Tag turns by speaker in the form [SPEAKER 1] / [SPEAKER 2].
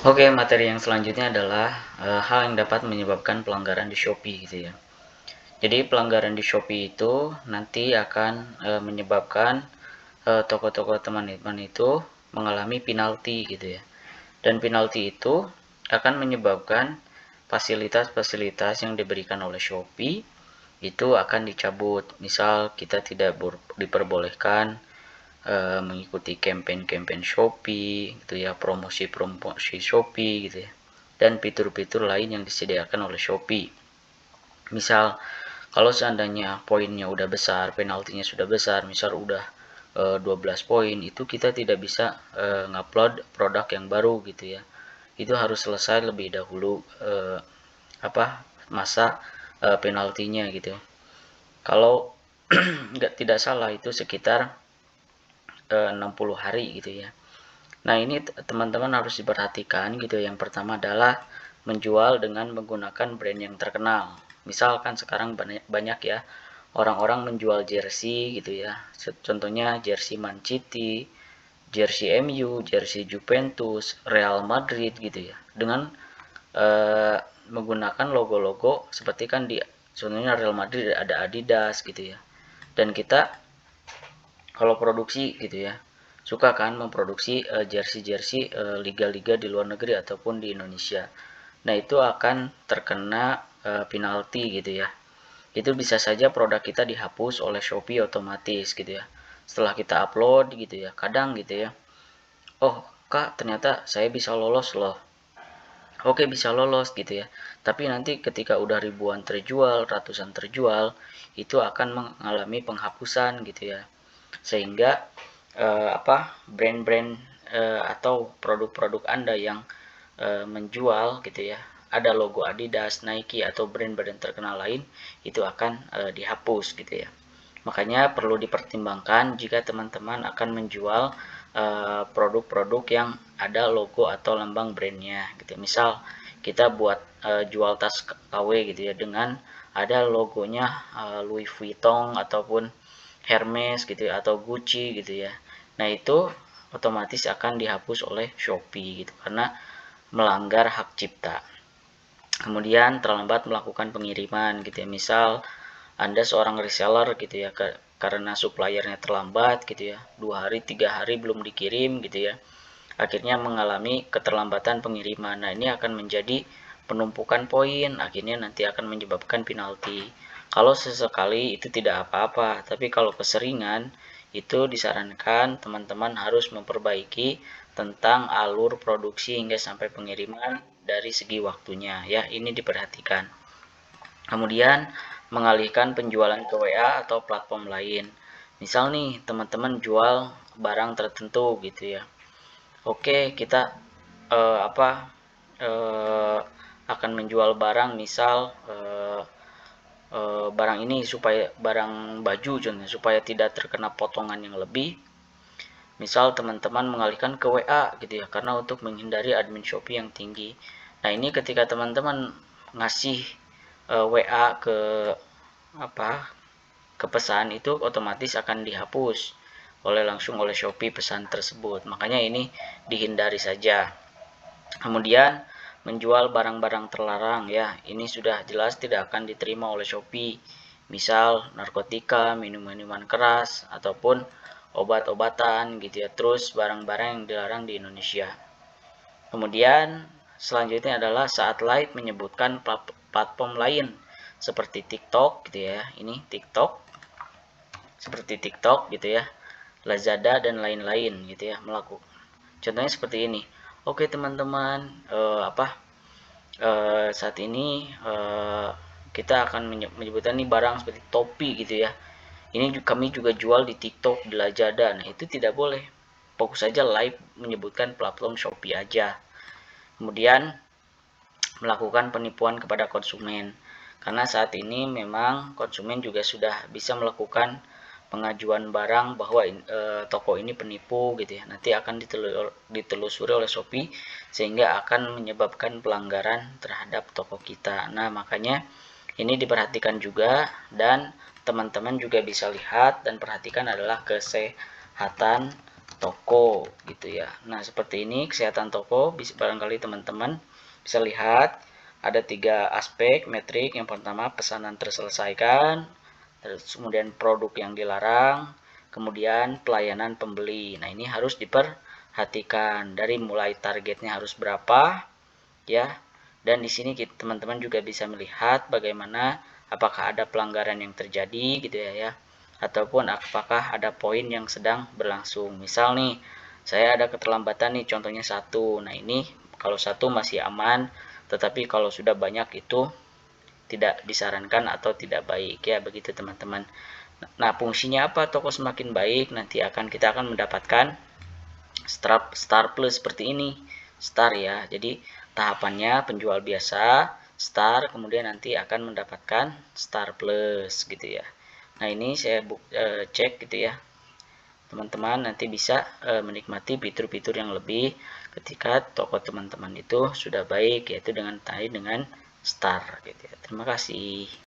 [SPEAKER 1] Oke, materi yang selanjutnya adalah hal yang dapat menyebabkan pelanggaran di Shopee gitu ya. Jadi pelanggaran di Shopee itu nanti akan menyebabkan toko-toko teman-teman itu mengalami penalti gitu ya. Dan penalti itu akan menyebabkan fasilitas-fasilitas yang diberikan oleh Shopee itu akan dicabut. Misal kita tidak diperbolehkan mengikuti campaign-campaign Shopee gitu ya, promosi-promosi Shopee gitu ya, dan fitur-fitur lain yang disediakan oleh Shopee. Misal kalau seandainya poinnya udah besar, penaltinya sudah besar, misal udah 12 poin, itu kita tidak bisa ngupload produk yang baru gitu ya. Itu harus selesai lebih dahulu apa masa penaltinya gitu. Kalau nggak tidak salah itu sekitar 60 hari gitu ya. Nah, ini teman-teman harus diperhatikan gitu. Yang pertama adalah menjual dengan menggunakan brand yang terkenal. Misalkan sekarang banyak ya orang-orang menjual jersey gitu ya. Contohnya jersey Man City, jersey MU, jersey Juventus, Real Madrid gitu ya. Dengan eh, menggunakan logo-logo seperti kan di contohnya Real Madrid ada Adidas gitu ya. Dan kita kalau produksi gitu ya suka kan memproduksi jersey-jersey liga-liga di luar negeri ataupun di Indonesia. Nah, itu akan terkena penalti gitu ya. Itu bisa saja produk kita dihapus oleh Shopee otomatis gitu ya. Setelah kita upload gitu ya. Kadang gitu ya. Oh, Kak, ternyata saya bisa lolos loh. Oke, bisa lolos gitu ya. Tapi nanti ketika udah ribuan terjual, ratusan terjual, itu akan mengalami penghapusan gitu ya. Sehingga brand-brand atau produk-produk Anda yang menjual gitu ya, ada logo Adidas, Nike atau brand-brand terkenal lain itu akan dihapus gitu ya. Makanya perlu dipertimbangkan jika teman-teman akan menjual produk-produk yang ada logo atau lambang brandnya gitu. Misal kita buat jual tas KW gitu ya dengan ada logonya Louis Vuitton ataupun Hermes gitu ya atau Gucci gitu ya. Nah, itu otomatis akan dihapus oleh Shopee gitu karena melanggar hak cipta. Kemudian terlambat melakukan pengiriman gitu ya. Misal Anda seorang reseller gitu ya karena suppliernya terlambat gitu ya. 2 hari 3 hari belum dikirim gitu ya. Akhirnya mengalami keterlambatan pengiriman. Nah, ini akan menjadi penumpukan poin, akhirnya nanti akan menyebabkan penalti. Kalau sesekali itu tidak apa-apa, tapi kalau keseringan itu disarankan teman-teman harus memperbaiki tentang alur produksi hingga sampai pengiriman dari segi waktunya ya, ini diperhatikan. Kemudian mengalihkan penjualan ke WA atau platform lain. Misal nih teman-teman jual barang tertentu gitu ya. Oke, kita eh, apa eh, akan menjual barang misal barang ini supaya barang baju contohnya supaya tidak terkena potongan yang lebih. Misal teman-teman mengalihkan ke WA gitu ya karena untuk menghindari admin Shopee yang tinggi. Nah, ini ketika teman-teman ngasih WA ke apa ke pesan itu otomatis akan dihapus langsung oleh Shopee pesan tersebut. Makanya ini dihindari saja. Kemudian menjual barang-barang terlarang ya, ini sudah jelas tidak akan diterima oleh Shopee. Misal narkotika, minuman-minuman keras ataupun obat-obatan gitu ya. Terus barang-barang yang dilarang di Indonesia. Kemudian selanjutnya adalah saat live menyebutkan platform lain seperti TikTok gitu ya. Ini TikTok seperti TikTok gitu ya. Lazada dan lain-lain gitu ya melakukan. Contohnya seperti ini. Oke teman-teman, saat ini kita akan menyebutkan nih barang seperti topi gitu ya. Ini kami juga jual di TikTok, di Lazada. Nah, itu tidak boleh. Fokus saja live menyebutkan platform Shopee aja. Kemudian melakukan penipuan kepada konsumen. Karena saat ini memang konsumen juga sudah bisa melakukan pengajuan barang bahwa toko ini penipu gitu ya. Nanti akan ditelusuri oleh Shopee sehingga akan menyebabkan pelanggaran terhadap toko kita. Nah, makanya ini diperhatikan juga dan teman-teman juga bisa lihat dan perhatikan adalah kesehatan toko gitu ya. Nah, seperti ini kesehatan toko, bisa barangkali teman-teman bisa lihat ada 3 aspek metrik. Yang pertama pesanan terselesaikan, terus kemudian produk yang dilarang, kemudian pelayanan pembeli. Nah, ini harus diperhatikan dari mulai targetnya harus berapa ya. Dan di sini teman-teman juga bisa melihat bagaimana apakah ada pelanggaran yang terjadi gitu ya, ataupun apakah ada poin yang sedang berlangsung. Misal nih, saya ada keterlambatan nih, contohnya 1. Nah, ini kalau 1 masih aman, tetapi kalau sudah banyak itu tidak disarankan atau tidak baik ya, begitu teman-teman. Nah, fungsinya apa toko semakin baik? Nanti kita akan mendapatkan star plus seperti ini. Star ya. Jadi tahapannya penjual biasa, star, kemudian nanti akan mendapatkan star plus gitu ya. Nah, ini saya cek gitu ya. Teman-teman nanti bisa menikmati fitur-fitur yang lebih ketika toko teman-teman itu sudah baik, yaitu dengan star gitu ya. Terima kasih.